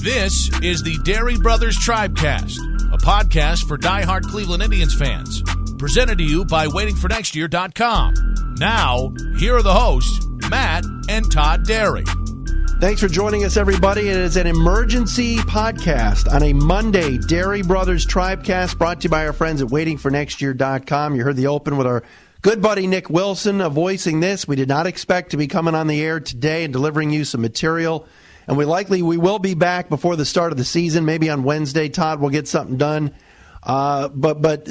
This is the Dery Brothers Tribecast, a podcast for diehard Cleveland Indians fans. Presented to you by waitingfornextyear.com. Now, here are the hosts, Matt and Todd Dery. Thanks for joining us, everybody. It is an emergency podcast on a Monday. Dery Brothers Tribecast brought to you by our friends at waitingfornextyear.com. You heard the open with our good buddy Nick Wilson voicing this. We did not expect to be coming on the air today and delivering you some material. And we will be back before the start of the season, maybe on Wednesday. Todd, we'll get something done. But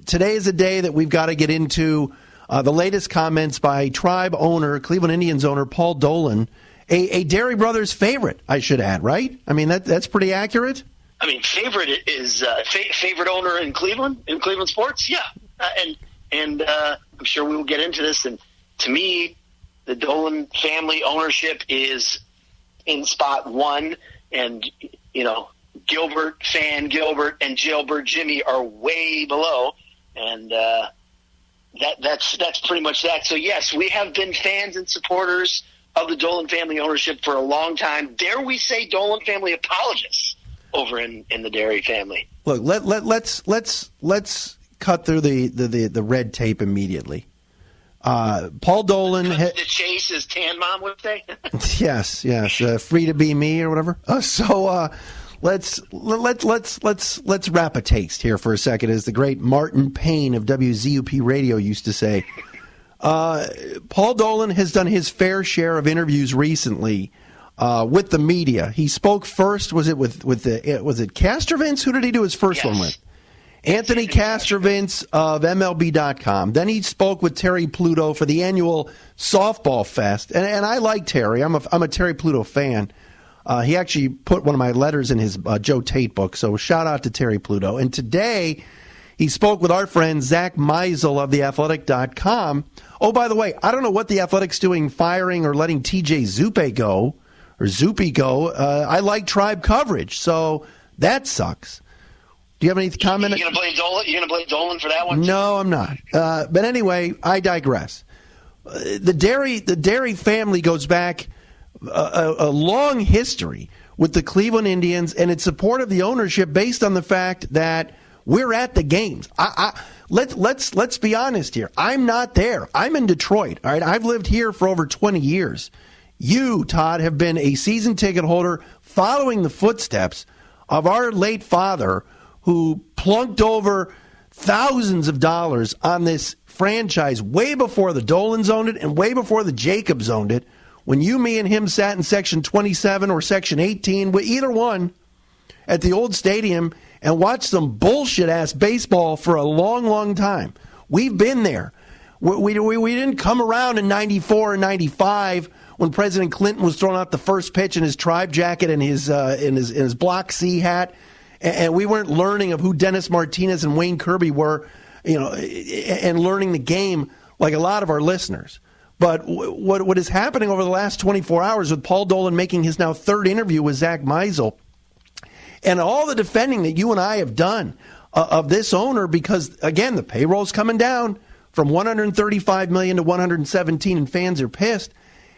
today is a day that we've got to get into the latest comments by Tribe owner, Cleveland Indians owner, Paul Dolan, a Dery Brothers favorite, I should add, right? I mean, that's pretty accurate. I mean, favorite is favorite owner in Cleveland sports, yeah. And I'm sure we will get into this. And to me, the Dolan family ownership is in spot one, and Gilbert, and Jailbird Jimmy are way below, and that's pretty much that. So yes, we have been fans and supporters of the Dolan family ownership for a long time. Dare we say Dolan family apologists over in the Dery family? Look, let's cut through the red tape immediately. Paul Dolan. The chase, as Tan Mom would say. yes, free to be me or whatever. Let's wrap a taste here for a second, as the great Martin Payne of WZUP Radio used to say. Paul Dolan has done his fair share of interviews recently with the media. He spoke first. Was it with Castrovins? Who did he do his first one with? Anthony Castrovins of MLB.com. Then he spoke with Terry Pluto for the annual Softball Fest. And I like Terry. I'm a Terry Pluto fan. He actually put one of my letters in his Joe Tate book. So shout out to Terry Pluto. And today he spoke with our friend Zack Meisel of theathletic.com. Oh, by the way, I don't know what the Athletic's doing, firing or letting TJ Zuppe go. I like Tribe coverage, so that sucks. Do you have any comment? You're going to blame Dolan for that one? No, I'm not. But anyway, I digress. The Dery family goes back a long history with the Cleveland Indians and its support of the ownership based on the fact that we're at the games. Let's be honest here. I'm not there. I'm in Detroit. All right, I've lived here for over 20 years. You, Todd, have been a season ticket holder following the footsteps of our late father, who plunked over thousands of dollars on this franchise way before the Dolans owned it and way before the Jacobs owned it, when you, me, and him sat in Section 27 or Section 18, with either one, at the old stadium and watched some bullshit-ass baseball for a long, long time. We've been there. We didn't come around in 94 and 95 when President Clinton was throwing out the first pitch in his Tribe jacket and his Block C hat. And we weren't learning of who Dennis Martinez and Wayne Kirby were, and learning the game like a lot of our listeners. But what is happening over the last 24 hours with Paul Dolan making his now third interview with Zack Meisel, and all the defending that you and I have done of this owner, because, again, the payroll's coming down from $135 million to $117, and fans are pissed.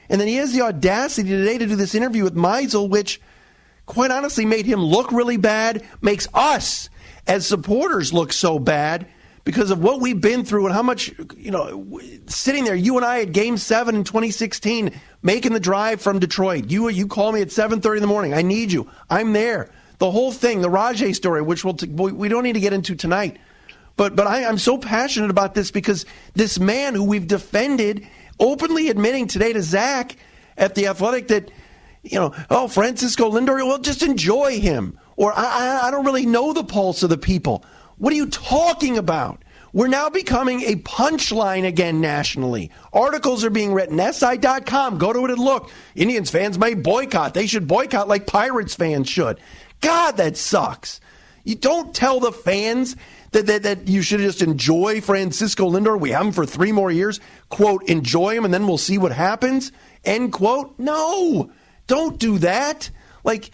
And then he has the audacity today to do this interview with Meisel, which quite honestly made him look really bad, makes us as supporters look so bad because of what we've been through and how much, sitting there, you and I at Game 7 in 2016, making the drive from Detroit. You call me at 7:30 in the morning. I need you. I'm there. The whole thing, the Rajay story, which we don't need to get into tonight. But I'm so passionate about this because this man who we've defended, openly admitting today to Zach at The Athletic that, Francisco Lindor, well, just enjoy him. Or I don't really know the pulse of the people. What are you talking about? We're now becoming a punchline again nationally. Articles are being written. SI.com, go to it and look. Indians fans may boycott. They should boycott like Pirates fans should. God, that sucks. You don't tell the fans that you should just enjoy Francisco Lindor. We have him for 3 more years. Quote, enjoy him and then we'll see what happens. End quote. No. Don't do that. Like,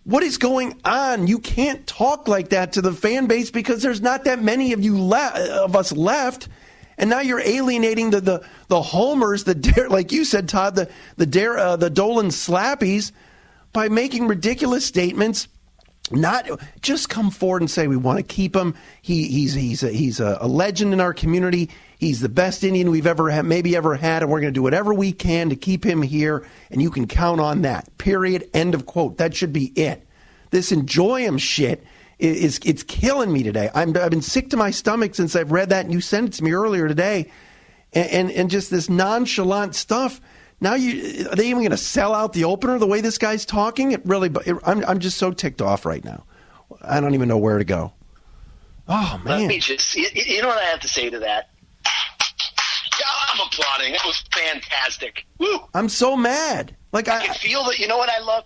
what is going on? You can't talk like that to the fan base because there's not that many of us left. And now you're alienating the homers, like you said, Todd, the Dolan slappies by making ridiculous statements. Not just come forward and say we want to keep him. He's a legend in our community. He's the best Indian we've ever had, maybe ever had, and we're going to do whatever we can to keep him here, and you can count on that. Period. End of quote. That should be it. This enjoy him shit it's killing me today. I've been sick to my stomach since I've read that, and you sent it to me earlier today, and just this nonchalant stuff. Now are they even going to sell out the opener the way this guy's talking? I'm just so ticked off right now. I don't even know where to go. Oh, man. Let me just, you know what I have to say to that? I'm applauding. It was fantastic. Woo! I'm so mad. I can feel that. You know what I love?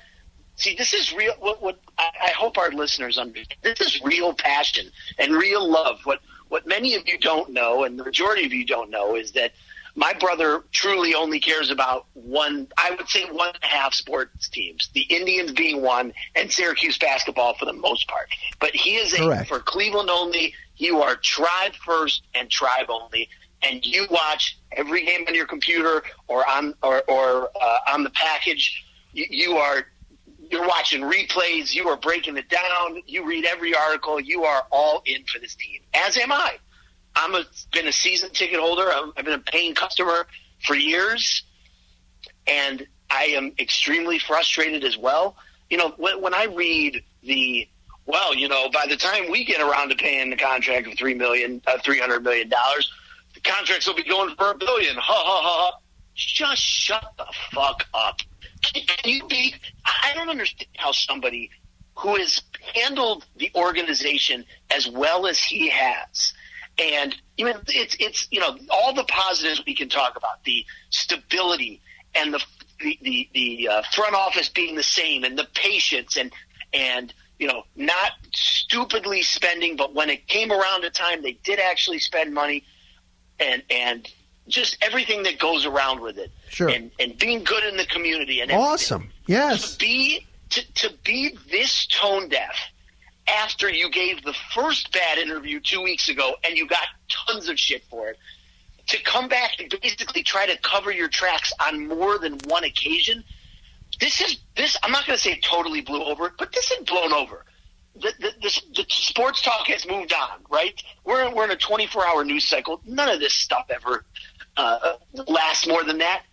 See, this is real. What I hope our listeners understand. This is real passion and real love. What many of you don't know, and the majority of you don't know, is that my brother truly only cares about one, I would say 1.5 sports teams, the Indians being one and Syracuse basketball for the most part. But he is for Cleveland only. You are Tribe first and Tribe only. And you watch every game on your computer or on the package. You're watching replays. You are breaking it down. You read every article. You are all in for this team, as am I. Been a season ticket holder. I've been a paying customer for years, and I am extremely frustrated as well. You know, when I read by the time we get around to paying the contract of $300 million, the contracts will be going for $1 billion. Ha ha ha! Just shut the fuck up. Can you be? I don't understand how somebody who has handled the organization as well as he has. And it's all the positives we can talk about, the stability and the front office being the same, and the patience and not stupidly spending, but when it came around a time they did actually spend money, and just everything that goes around with it. Sure. And being good in the community and awesome. Yes. To be this tone deaf after you gave the first bad interview 2 weeks ago and you got tons of shit for it, to come back and basically try to cover your tracks on more than one occasion, this I'm not going to say totally blew over, but this had blown over. The sports talk has moved on, right? We're in a 24-hour news cycle. None of this stuff ever lasts more than that.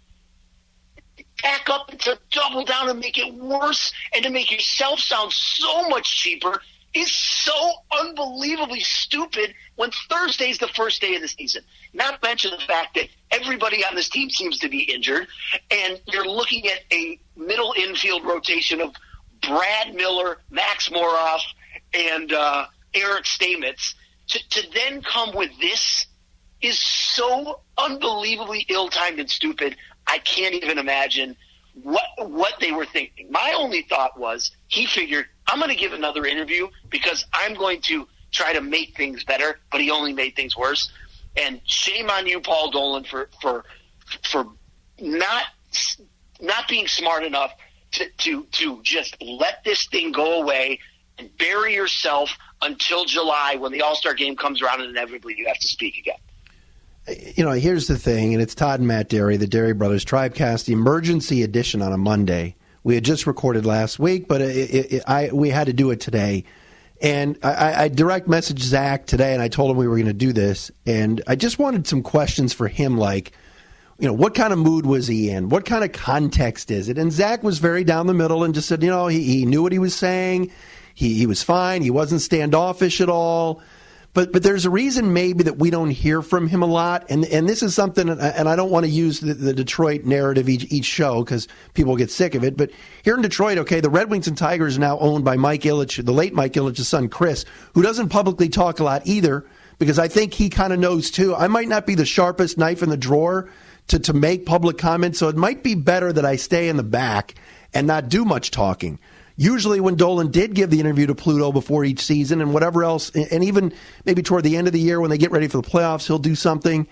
Back up to double down and make it worse and to make yourself sound so much cheaper is so unbelievably stupid when Thursday's the first day of the season. Not to mention the fact that everybody on this team seems to be injured, and you're looking at a middle infield rotation of Brad Miller, Max Moroff, and Eric Stamets. To then come with this is so unbelievably ill-timed and stupid. I can't even imagine what they were thinking. My only thought was he figured, I'm going to give another interview because I'm going to try to make things better, but he only made things worse. And shame on you, Paul Dolan, for not being smart enough to just let this thing go away and bury yourself until July when the All-Star game comes around and inevitably you have to speak again. Here's the thing, and it's Todd and Matt Dery, the Dery Brothers Tribecast, the emergency edition on a Monday. We had just recorded last week, but we had to do it today. And I direct messaged Zach today, and I told him we were going to do this. And I just wanted some questions for him, like, what kind of mood was he in? What kind of context is it? And Zach was very down the middle and just said, he knew what he was saying. He was fine. He wasn't standoffish at all. But there's a reason maybe that we don't hear from him a lot, and this is something, and I don't want to use the Detroit narrative each show because people get sick of it, but here in Detroit, okay, the Red Wings and Tigers are now owned by Mike Ilitch, the late Mike Ilitch's son, Chris, who doesn't publicly talk a lot either, because I think he kind of knows too. I might not be the sharpest knife in the drawer to make public comments, so it might be better that I stay in the back and not do much talking. Usually when Dolan did give the interview to Pluto before each season and whatever else, and even maybe toward the end of the year when they get ready for the playoffs, he'll do something.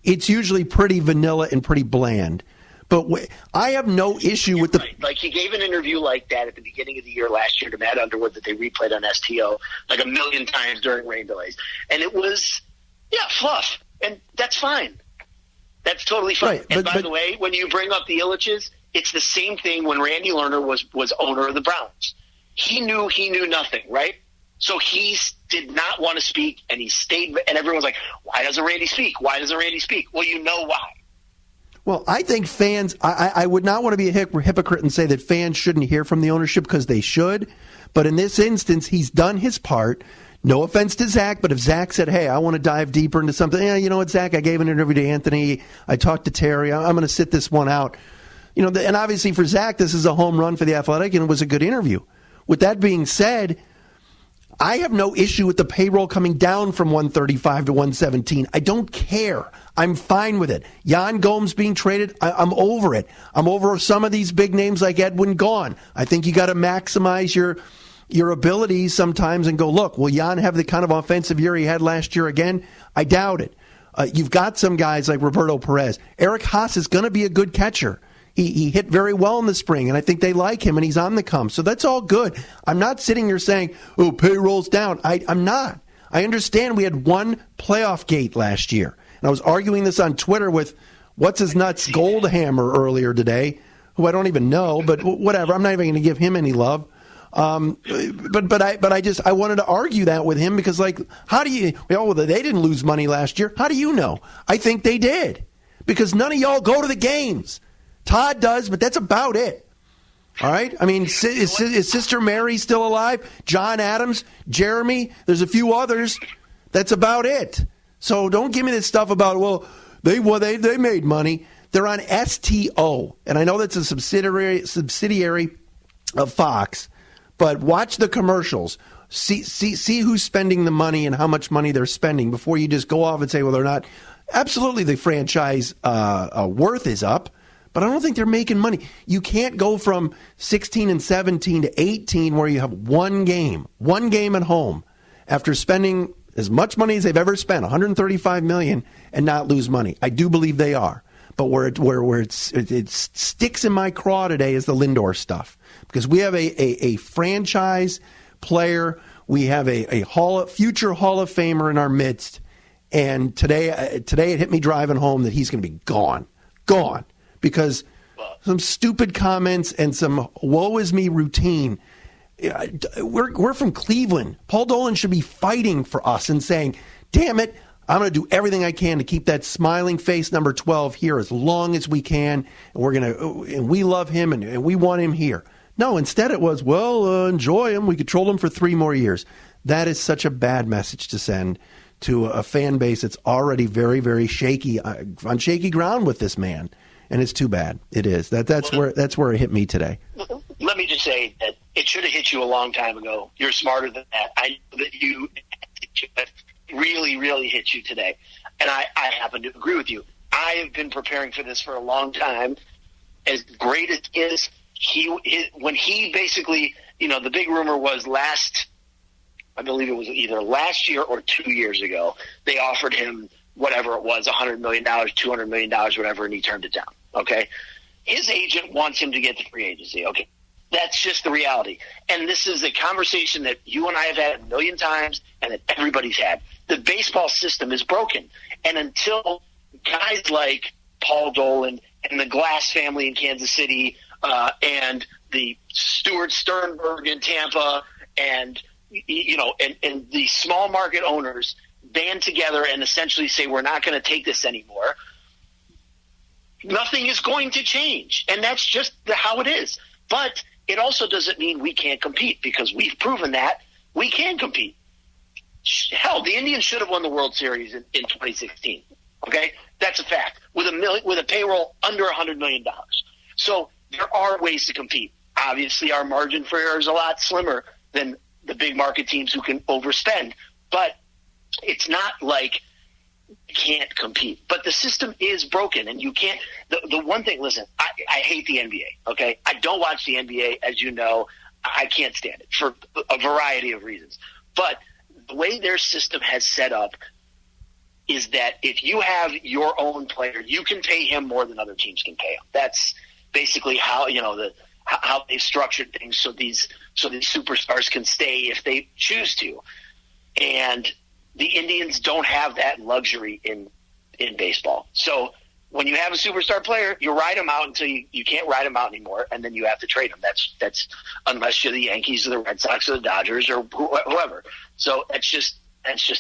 It's usually pretty vanilla and pretty bland. But I have no issue with the... Right. Like he gave an interview like that at the beginning of the year last year to Matt Underwood that they replayed on STO like 1 million times during rain delays. And it was, fluff. And that's fine. That's totally fine. Right. And by the way, when you bring up the Ilitches, It's the same thing when Randy Lerner was owner of the Browns. He knew nothing, right? So he did not want to speak, and he stayed. And everyone's like, "Why doesn't Randy speak? Why doesn't Randy speak?" Well, you know why. Well, I think fans, I would not want to be a hypocrite and say that fans shouldn't hear from the ownership, because they should. But in this instance, he's done his part. No offense to Zach, but if Zach said, hey, I want to dive deeper into something, you know what, Zach, I gave an interview to Anthony. I talked to Terry. I'm going to sit this one out. And obviously for Zach, this is a home run for the Athletic, and it was a good interview. With that being said, I have no issue with the payroll coming down from 135 to 117. I don't care. I'm fine with it. Jan Gomes being traded, I'm over it. I'm over some of these big names like Edwin gone. I think you got to maximize your abilities sometimes and go, look, will Jan have the kind of offensive year he had last year again? I doubt it. You've got some guys like Roberto Perez. Eric Haas is going to be a good catcher. He hit very well in the spring, and I think they like him, and he's on the come. So that's all good. I'm not sitting here saying, oh, payroll's down. I'm not. I understand we had one playoff gate last year. And I was arguing this on Twitter with what's-his-nuts Goldhammer earlier today, who I don't even know, but whatever. I'm not even going to give him any love. But I wanted to argue that with him because, like, how do you – they didn't lose money last year. How do you know? I think they did because none of y'all go to the games. Todd does, but that's about it. All right? I mean, is Sister Mary still alive? John Adams, Jeremy, there's a few others. That's about it. So don't give me this stuff about, they made money. They're on STO, and I know that's a subsidiary of Fox, but watch the commercials. See who's spending the money and how much money they're spending before you just go off and say, well, they're not. Absolutely, the franchise worth is up. But I don't think they're making money. You can't go from 16 and 17 to 18 where you have one game at home after spending as much money as they've ever spent, $135 million, and not lose money. I do believe they are. But where it sticks in my craw today is the Lindor stuff. Because we have a franchise player, we have a future Hall of Famer in our midst, and today it hit me driving home that he's going to be gone. Because some stupid comments and some woe is me routine. We're from Cleveland. Paul Dolan should be fighting for us and saying, damn it, I'm going to do everything I can to keep that smiling face number 12 here as long as we can. And we love him and we want him here. No, instead it was, enjoy him. We control him for 3 more years. That is such a bad message to send to a fan base that's already very, very shaky, on shaky ground with this man. And it's too bad. It is. That's where it hit me today. Let me just say that it should have hit you a long time ago. You're smarter than that. I know that really, really hit you today. And I happen to agree with you. I have been preparing for this for a long time. As great as it is, when he basically, the big rumor was I believe it was either last year or 2 years ago, they offered him whatever it was, $100 million, $200 million, whatever, and he turned it down, okay? His agent wants him to get the free agency, okay? That's just the reality. And this is a conversation that you and I have had a million times and that everybody's had. The baseball system is broken. And until guys like Paul Dolan and the Glass family in Kansas City and the Stuart Sternberg in Tampa and the small market owners band together and essentially say we're not going to take this anymore, nothing is going to change. And that's just how it is. But it also doesn't mean we can't compete because we've proven that we can compete. Hell, the Indians should have won the World Series in 2016. Okay? That's a fact. With a payroll under $100 million. So there are ways to compete. Obviously, our margin for error is a lot slimmer than the big market teams who can overspend. But it's not like you can't compete. But the system is broken, and you can't – the one thing – listen, I hate the NBA, okay? I don't watch the NBA, as you know. I can't stand it for a variety of reasons. But the way their system has set up is that if you have your own player, you can pay him more than other teams can pay him. That's basically how how they've structured things so these superstars can stay if they choose to. And the Indians don't have that luxury in baseball. So when you have a superstar player, you ride them out until you can't ride them out anymore, and then you have to trade them. That's unless you're the Yankees or the Red Sox or the Dodgers or whoever. So that's just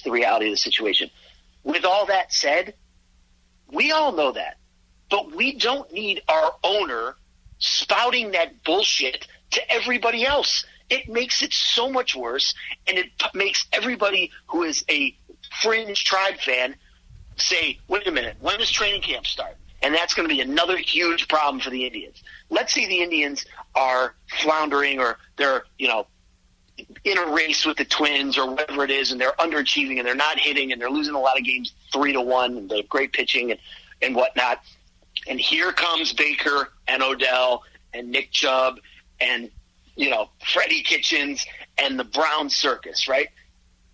the reality of the situation. With all that said, we all know that, but we don't need our owner spouting that bullshit to everybody else. It makes it so much worse, and it makes everybody who is a fringe Tribe fan say, wait a minute, when does training camp start? And that's going to be another huge problem for the Indians. Let's say the Indians are floundering, or they're, in a race with the Twins or whatever it is, and they're underachieving and they're not hitting and they're losing a lot of games 3-1, and they have great pitching and whatnot. And here comes Baker and Odell and Nick Chubb and, Freddie Kitchens and the Brown circus, right?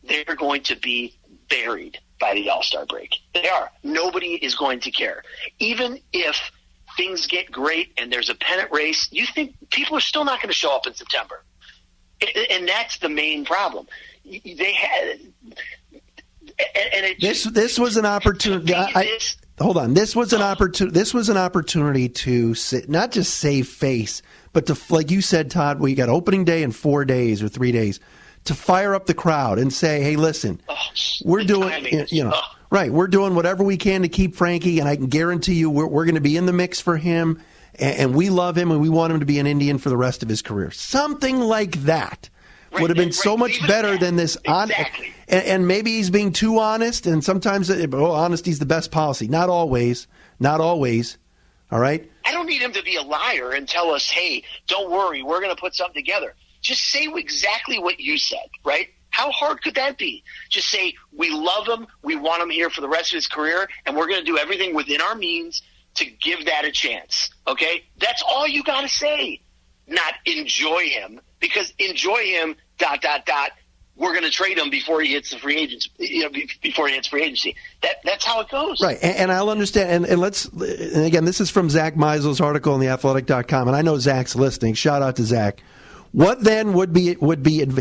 They're going to be buried by the All-Star break. They are. Nobody is going to care. Even if things get great and there's a pennant race, you think people are still not going to show up in September. And that's the main problem. They had, and it this was an opportunity. Hold on. This was an opportunity to not just save face, but to, like you said, Todd, we got opening day in 4 days or 3 days, to fire up the crowd and say, "Hey, listen, we're doing, right? We're doing whatever we can to keep Frankie, and I can guarantee you, we're going to be in the mix for him." And we love him, and we want him to be an Indian for the rest of his career. Something like that would have been so much better than this. Exactly. And maybe he's being too honest, and sometimes honesty's the best policy. Not always. All right? I don't need him to be a liar and tell us, hey, don't worry, we're going to put something together. Just say exactly what you said, right? How hard could that be? Just say, we love him, we want him here for the rest of his career, and we're going to do everything within our means to give that a chance, okay? That's all you got to say. Not enjoy him, because enjoy him, ... we're going to trade him before he hits the free agents, before he hits free agency. That's how it goes. Right, and I'll understand. And again, this is from Zack Meisel's article on theathletic.com, and I know Zach's listening. Shout out to Zach. What then would be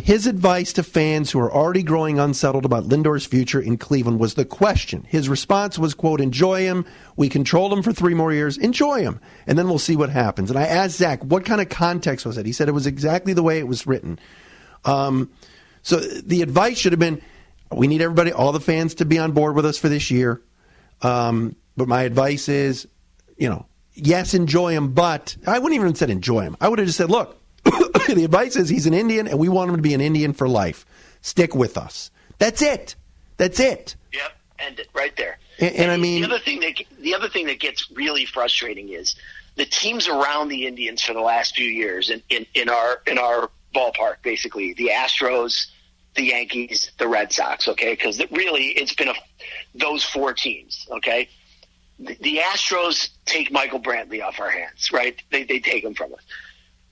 his advice to fans who are already growing unsettled about Lindor's future in Cleveland was the question. His response was, quote, "Enjoy him. We controlled him for 3 more years. Enjoy him. And then we'll see what happens." And I asked Zach, what kind of context was it? He said it was exactly the way it was written. So the advice should have been, we need everybody, all the fans, to be on board with us for this year. But my advice is, yes, enjoy him, but I wouldn't even have said enjoy him. I would have just said, look, the advice is he's an Indian, and we want him to be an Indian for life. Stick with us. That's it. Yep, end it right there. And I mean, the other thing that gets really frustrating is the teams around the Indians for the last few years in our ballpark, basically the Astros, the Yankees, the Red Sox. Okay, because really it's been those 4 teams. Okay, the Astros take Michael Brantley off our hands. Right, they take him from us.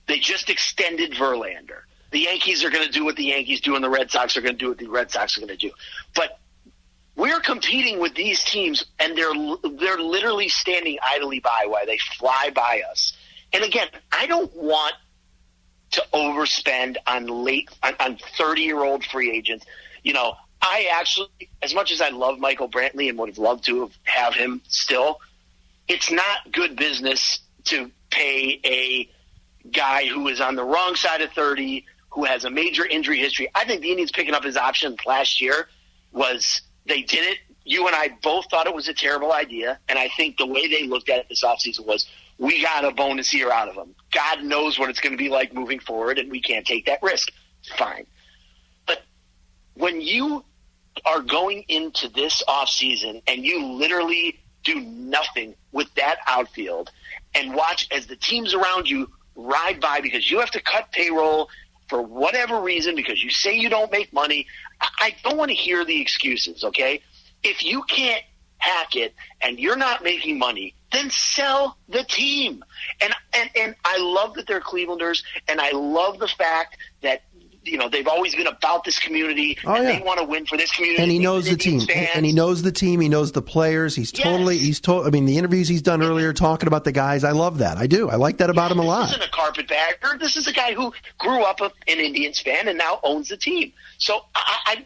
They just extended Verlander. The Yankees are going to do what the Yankees do, and the Red Sox are going to do what the Red Sox are going to do. But we're competing with these teams, and they're literally standing idly by while they fly by us. And again, I don't want to overspend on 30-year-old free agents. I actually, as much as I love Michael Brantley and would have loved to have him still, it's not good business to pay a guy who is on the wrong side of 30, who has a major injury history. I think the Indians picking up his option last year they did it. You and I both thought it was a terrible idea, and I think the way they looked at it this offseason was, we got a bonus year out of him. God knows what it's going to be like moving forward, and we can't take that risk. Fine. But when you are going into this offseason and you literally do nothing with that outfield and watch as the teams around you ride by because you have to cut payroll for whatever reason, because you say you don't make money, I don't want to hear the excuses, okay? If you can't hack it and you're not making money, then sell the team. And I love that they're Clevelanders, and I love the fact that they've always been about this community, they want to win for this community. And he knows the team. And he knows the team. He knows the players. I mean, the interviews he's done earlier talking about the guys, I love that. I do. I like that about him a lot. This isn't a carpetbagger. This is a guy who grew up an Indians fan and now owns the team. So,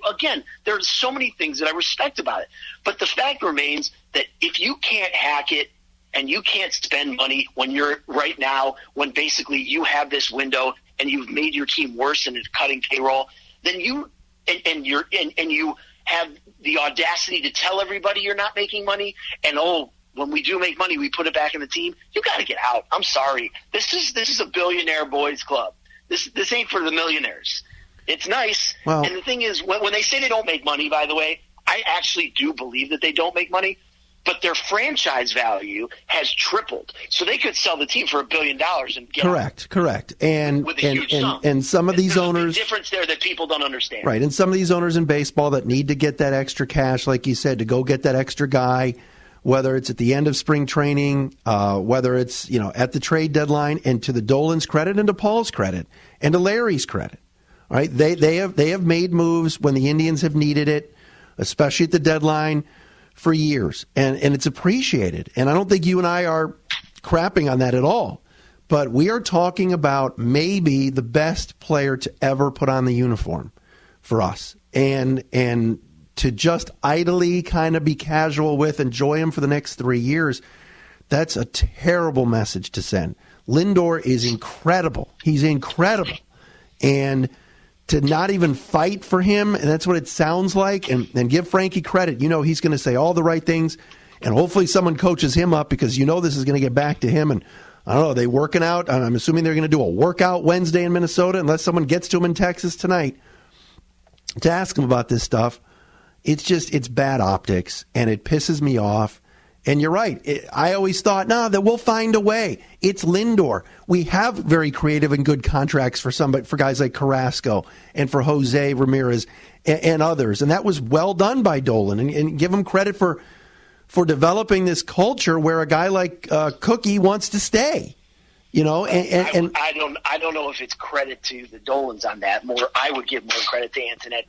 again, there's so many things that I respect about it. But the fact remains that if you can't hack it, and you can't spend money when you're right now, when basically you have this window and you've made your team worse and it's cutting payroll, then you have the audacity to tell everybody you're not making money, and when we do make money, we put it back in the team. You got to get out. I'm sorry. This is a billionaire boys club. This ain't for the millionaires. It's nice. Well, and the thing is, when they say they don't make money, by the way, I actually do believe that they don't make money, but their franchise value has tripled. So they could sell the team for $1 billion and get correct. And with a huge sum. And some of these owners, there's a big difference there that people don't understand. Right, and some of these owners in baseball that need to get that extra cash, like you said, to go get that extra guy, whether it's at the end of spring training, whether it's at the trade deadline, and to the Dolan's credit and to Paul's credit and to Larry's credit, right? They have made moves when the Indians have needed it, especially at the deadline, for years, and it's appreciated. And I don't think you and I are crapping on that at all. But we are talking about maybe the best player to ever put on the uniform for us, and to just idly kind of be casual with, enjoy him for the next 3 years, that's a terrible message to send. Lindor is incredible. He's incredible. And to not even fight for him, and that's what it sounds like, and give Frankie credit. He's going to say all the right things, and hopefully someone coaches him up, because this is going to get back to him. And I don't know, they working out? I'm assuming they're going to do a workout Wednesday in Minnesota, unless someone gets to him in Texas tonight to ask him about this stuff. It's bad optics, and it pisses me off. And you're right. I always thought, that we'll find a way. It's Lindor. We have very creative and good contracts for guys like Carrasco and for Jose Ramirez and others. And that was well done by Dolan. And give him credit for developing this culture where a guy like Cookie wants to stay. I don't know if it's credit to the Dolans on that. I would give more credit to Antoinette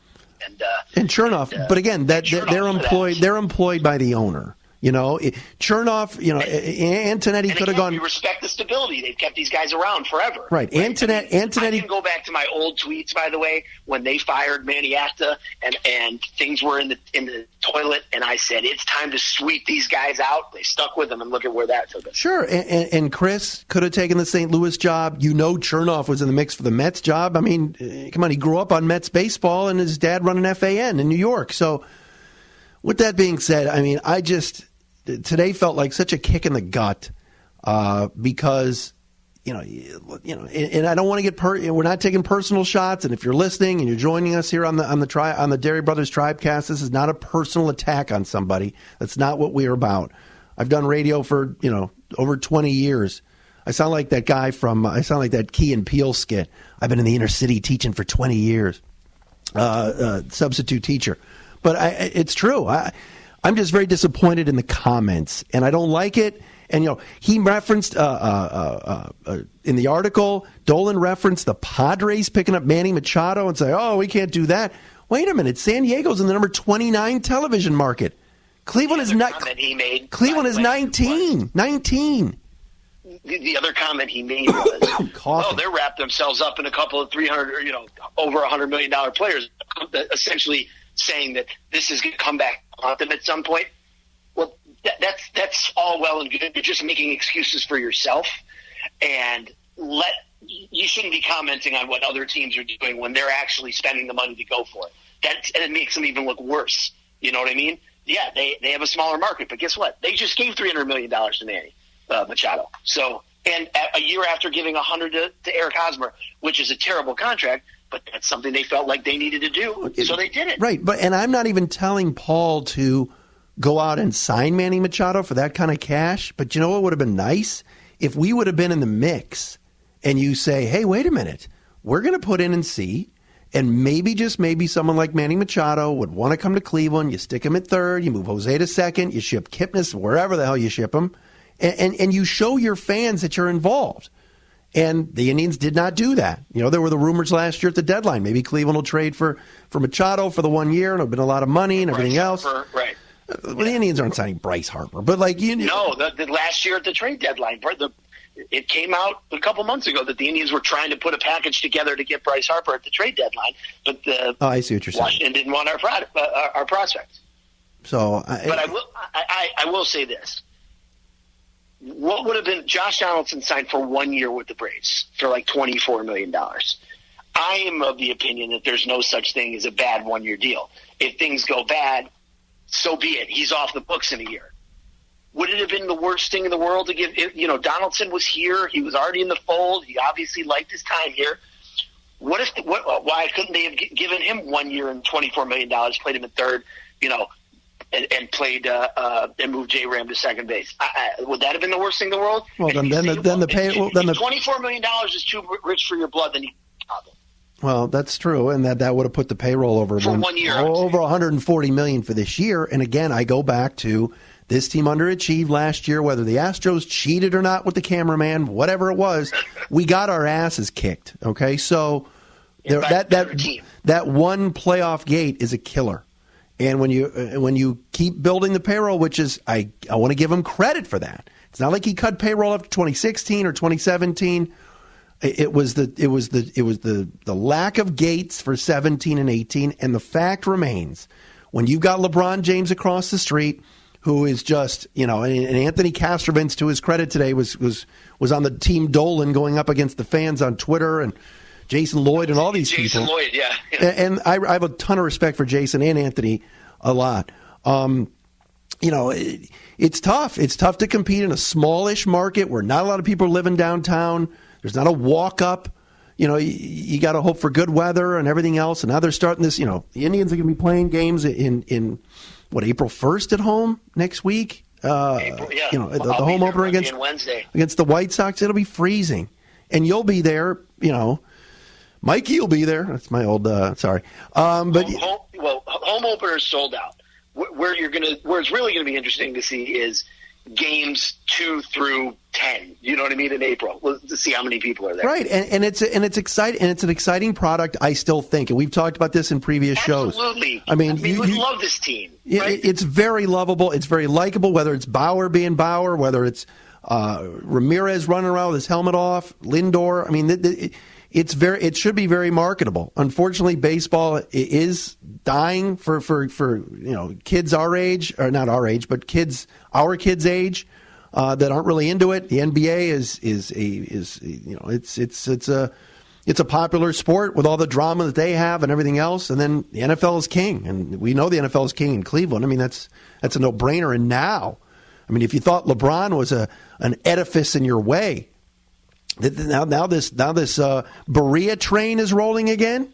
and Chernoff. But again, they're employed. They're employed by the owner. Chernoff, Antonetti could have gone. You respect the stability. They've kept these guys around forever. Right. Antonetti. I can go back to my old tweets, by the way, when they fired Manny Acta and things were in the toilet, and I said, it's time to sweep these guys out. They stuck with them, and look at where that took us. Sure. And Chris could have taken the St. Louis job. Chernoff was in the mix for the Mets job. I mean, come on, he grew up on Mets baseball, and his dad run an FAN in New York. So with that being said, I mean, today felt like such a kick in the gut because, and I don't want to get we're not taking personal shots. And if you're listening and you're joining us here on the Dery Brothers Tribecast, this is not a personal attack on somebody. That's not what we're about. I've done radio for over 20 years. I sound like that guy that Key and Peele skit. I've been in the inner city teaching for 20 years, substitute teacher. But it's true. I'm just very disappointed in the comments, and I don't like it. And, he referenced in the article, Dolan referenced the Padres picking up Manny Machado and say, we can't do that. Wait a minute. San Diego's in the number 29 television market. Cleveland is not. Cleveland is 19. 19. The other comment he made was, they wrapped themselves up in a couple of 300, over $100 million players, essentially saying that this is going to come back on them at some point. Well, that's all well and good. You're just making excuses for yourself, and you shouldn't be commenting on what other teams are doing when they're actually spending the money to go for it. And it makes them even look worse. You know what I mean? Yeah, they have a smaller market, but guess what? They just gave $300 million to Manny Machado. So, and a year after giving $100 to Eric Hosmer, which is a terrible contract, but that's something they felt like they needed to do, so they did it. Right, and I'm not even telling Paul to go out and sign Manny Machado for that kind of cash, but you know what would have been nice? If we would have been in the mix, and you say, hey, wait a minute, we're going to put in and see, and maybe, just maybe, someone like Manny Machado would want to come to Cleveland, you stick him at third, you move Jose to second, you ship Kipnis wherever the hell you ship him, and you show your fans that you're involved. And the Indians did not do that. There were the rumors last year at the deadline. Maybe Cleveland will trade for Machado for the 1 year, and it'll have been a lot of money and everything else. Right. Well, the Indians aren't signing Bryce Harper, but No, the last year at the trade deadline, it came out a couple months ago that the Indians were trying to put a package together to get Bryce Harper at the trade deadline, but I see what you're saying. Washington didn't want our prospects. So, but I will say this. what would have been Josh Donaldson signed for 1 year with the Braves for like $24 million. I am of the opinion that there's no such thing as a bad 1 year deal. If things go bad, so be it. He's off the books in a year. Would it have been the worst thing in the world to give? Donaldson was here. He was already in the fold. He obviously liked his time here. Why couldn't they have given him 1 year and $24 million, played him at third, and played and moved J Ram to second base? Would that have been the worst thing in the world? Well, then the $24 million is too rich for your blood. Then well, that's true, and that would have put the payroll over for 1 year, over $140 million for this year. And again, I go back to this team underachieved last year, whether the Astros cheated or not with the cameraman, whatever it was, we got our asses kicked. Okay, so that one playoff gate is a killer. And when you keep building the payroll, which is I want to give him credit for that. It's not like he cut payroll after 2016 or 2017. It was the lack of gates for 17 and 18, and the fact remains when you've got LeBron James across the street, who is just, and Anthony Castrovins, to his credit today, was on the team Dolan going up against the fans on Twitter, and Jason Lloyd and all these people. Jason Lloyd, yeah. And I have a ton of respect for Jason and Anthony a lot. It's tough. It's tough to compete in a smallish market where not a lot of people are living downtown. There's not a walk-up. You got to hope for good weather and everything else. And now they're starting this, the Indians are going to be playing games in April 1st at home next week? The home opener against the White Sox, it'll be freezing. And you'll be there, Mikey will be there. That's my old, sorry. Home openers sold out. Where it's really going to be interesting to see is games 2 through 10. You know what I mean? In April, to see how many people are there. Right, and it's exciting, and it's an exciting product. I still think, and we've talked about this in previous shows. Absolutely. I mean, we love this team. Right? It's very lovable. It's very likable. Whether it's Bauer being Bauer, whether it's Ramirez running around with his helmet off, Lindor. I mean, it should be very marketable. Unfortunately, baseball is dying for kids our age, or not our age, but our kids' age that aren't really into it. The NBA it's a popular sport with all the drama that they have and everything else, and then the NFL is king, and we know the NFL is king in Cleveland. I mean, that's a no-brainer. And now, I mean, if you thought LeBron was an edifice in your way, now this Berea train is rolling again.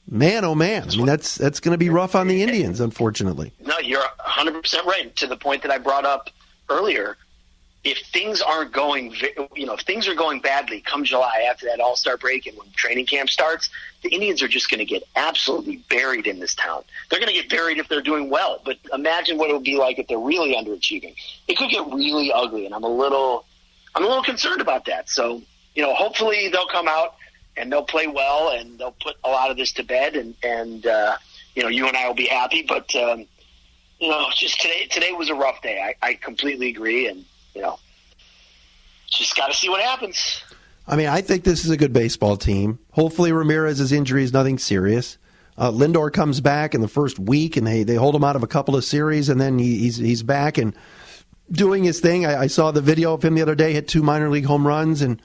Man, oh man! I mean, that's going to be rough on the Indians, unfortunately. No, you're 100% right. To the point that I brought up earlier, if things aren't going, if things are going badly come July after that All-Star break and when training camp starts, the Indians are just going to get absolutely buried in this town. They're going to get buried if they're doing well, but imagine what it would be like if they're really underachieving. It could get really ugly, and I'm a little concerned about that. So, hopefully they'll come out and they'll play well and they'll put a lot of this to bed, and you and I will be happy. But just today was a rough day. I completely agree, and just got to see what happens. I mean, I think this is a good baseball team. Hopefully Ramirez's injury is nothing serious. Lindor comes back in the first week, and they hold him out of a couple of series, and then he's back and doing his thing. I saw the video of him the other day, hit 2 minor league home runs, and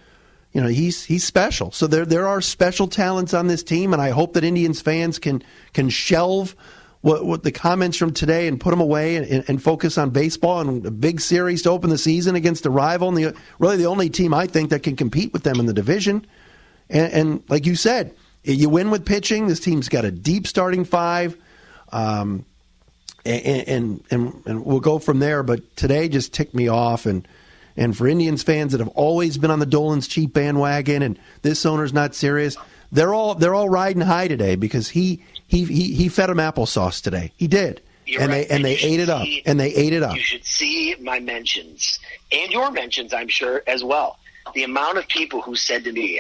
he's special. So there are special talents on this team, and I hope that Indians fans can shelve what the comments from today and put them away and focus on baseball and a big series to open the season against a rival, and really the only team I think that can compete with them in the division. And like you said, you win with pitching. This team's got a deep starting five, and we'll go from there. But today just ticked me off, and for Indians fans that have always been on the Dolan's cheap bandwagon, and this owner's not serious, they're all riding high today because he fed them applesauce today. He did. They ate it up. You should see my mentions and your mentions, I'm sure, as well. The amount of people who said to me,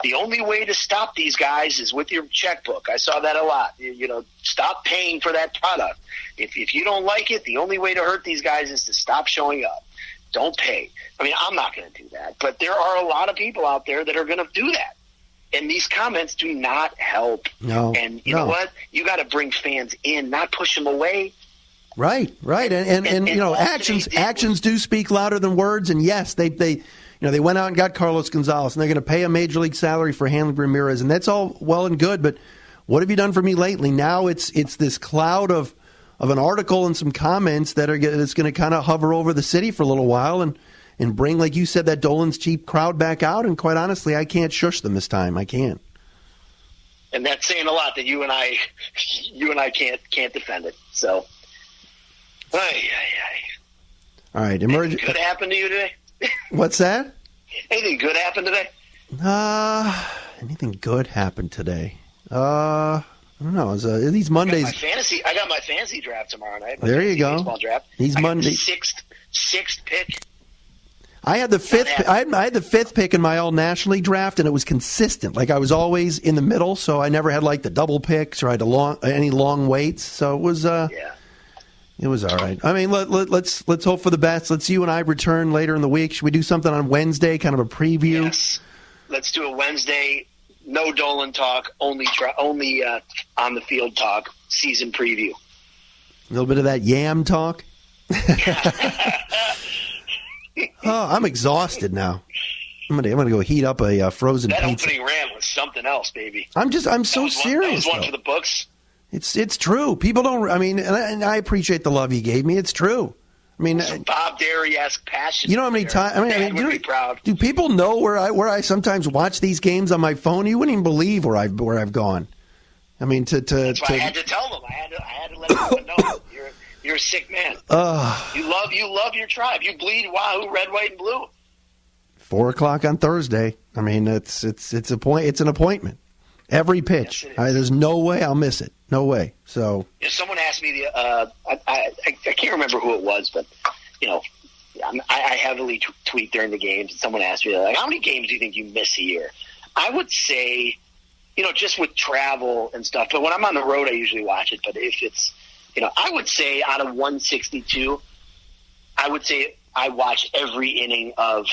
the only way to stop these guys is with your checkbook. I saw that a lot. Stop paying for that product. If you don't like it, the only way to hurt these guys is to stop showing up. Don't pay. I mean, I'm not going to do that. But there are a lot of people out there that are going to do that. And these comments do not help. No. And you know what? You got to bring fans in, not push them away. Right. And you know, actions do speak louder than words. And yes, they went out and got Carlos Gonzalez, and they're going to pay a major league salary for Hanley Ramirez, and that's all well and good. But what have you done for me lately? Now it's this cloud of an article and some comments that's going to kind of hover over the city for a little while and bring, like you said, that Dolan's cheap crowd back out. And quite honestly, I can't shush them this time. I can't. And that's saying a lot that you and I can't defend it. So, all right. Anything good happened to you today? What's that? Anything good happened today? Anything good happened today? I don't know. These Mondays. I got my fantasy draft tomorrow night. There you go. Baseball draft. These Mondays. Sixth pick. I had the fifth. I had the fifth pick in my all National League draft, and it was consistent. Like I was always in the middle, so I never had like the double picks or I had any long waits. So it was. It was all right. I mean, let's hope for the best. Let's you and I return later in the week. Should we do something on Wednesday, kind of a preview? Yes. Let's do a Wednesday. No Dolan talk. Only on the field talk. Season preview. A little bit of that yam talk. Oh, I'm exhausted now. I'm gonna go heat up a frozen that pizza. That opening rant was something else, baby. I'm so serious. That was one for the books. It's true. People don't. I mean, and I appreciate the love you gave me. It's true. I mean, Bob Dery-esque passion. You know how many times? Dad would be proud. Do people know where I sometimes watch these games on my phone? You wouldn't even believe where I've gone. I mean, that's why I had to tell them. I had to let them know. You're a sick man. You love your tribe. You bleed Wahoo red, white, and blue. 4:00 on Thursday. I mean, it's an appointment. Every pitch. Yes, there's no way I'll miss it. No way. So someone asked me I can't remember who it was, but I heavily tweet during the games, and someone asked me like, how many games do you think you miss a year? I would say, just with travel and stuff. But when I'm on the road, I usually watch it. But if it's, I would say out of 162, I would say I watch every inning of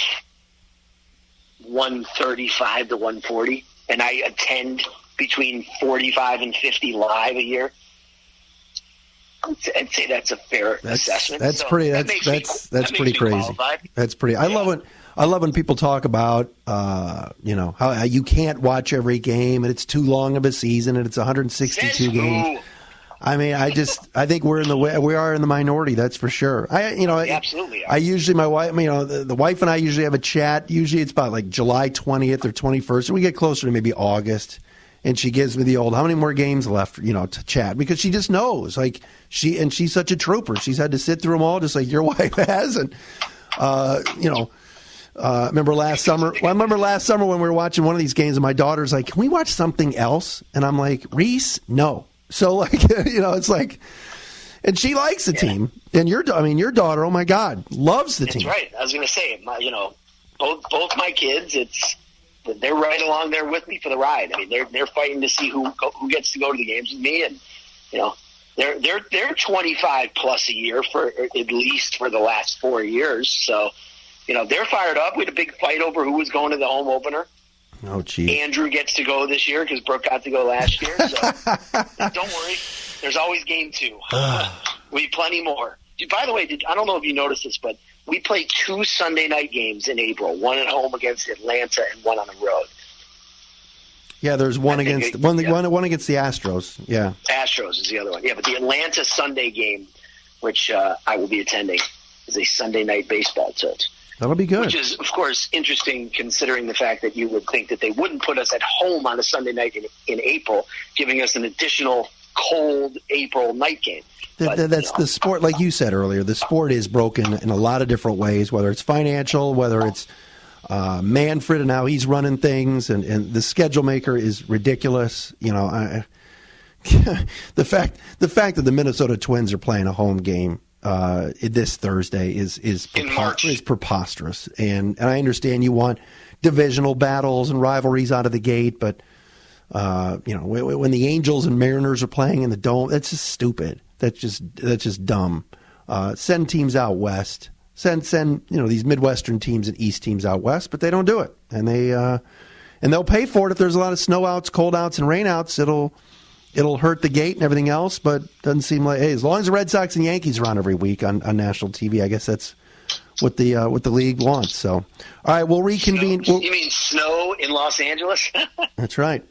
135 to 140. And I attend between 45 and 50 live a year. I'd say that's a fair assessment. That's pretty crazy. Qualified. That's pretty. I love when people talk about how you can't watch every game and it's too long of a season and it's 162 games. I mean, I think we are in the minority. That's for sure. Absolutely are. I usually, my wife, the wife and I usually have a chat. Usually it's about like July 20th or 21st, and we get closer to maybe August. And she gives me the old, how many more games left, to chat, because she just knows, like she's such a trooper. She's had to sit through them all, just like your wife has. And remember last summer? Well, I remember last summer when we were watching one of these games, and my daughter's like, "Can we watch something else?" And I'm like, "Reese, no." So, like, it's like, and she likes the team. And your daughter, oh my God, loves the team. That's right. I was going to say, both my kids, they're right along there with me for the ride. I mean, they're fighting to see who gets to go to the games with me, and they're 25 plus a year for at least for the last 4 years. So, they're fired up. We had a big fight over who was going to the home opener. Oh, gee. Andrew gets to go this year because Brooke got to go last year. So don't worry. There's always game 2. We have plenty more. By the way, I don't know if you noticed this, but we play 2 Sunday night games in April, one at home against Atlanta and one on the road. Yeah, there's one against the Astros. Yeah. Astros is the other one. Yeah, but the Atlanta Sunday game, which I will be attending, is a Sunday night baseball tilt. That'll be good. Which is, of course, interesting considering the fact that you would think that they wouldn't put us at home on a Sunday night in April, giving us an additional cold April night game. That's the sport, like you said earlier, the sport is broken in a lot of different ways, whether it's financial, whether it's Manfred and how he's running things, and the schedule maker is ridiculous. The fact that the Minnesota Twins are playing a home game this Thursday is preposterous, and I understand you want divisional battles and rivalries out of the gate, but when the Angels and Mariners are playing in the Dome, that's just stupid. That's just dumb. Send teams out west. Send these Midwestern teams and East teams out west, but they don't do it, and they'll pay for it if there's a lot of snow outs, cold outs, and rain outs. It'll it'll hurt the gate and everything else, but doesn't seem like, hey, as long as the Red Sox and Yankees are on every week on national TV, I guess that's what the league wants. So, all right, we'll reconvene. You mean snow in Los Angeles? That's right.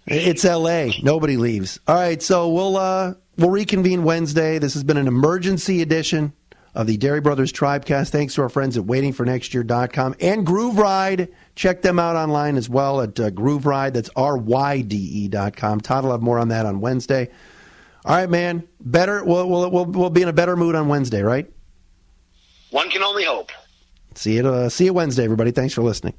It's L.A. Nobody leaves. All right, so we'll reconvene Wednesday. This has been an emergency edition of the Dery Brothers Tribecast. Thanks to our friends at waitingfornextyear.com and Groove Ride. Check them out online as well at Groove Ride. That's RYDE.com. Todd will have more on that on Wednesday. All right, man. Better. We'll be in a better mood on Wednesday, right? One can only hope. See you Wednesday, everybody. Thanks for listening.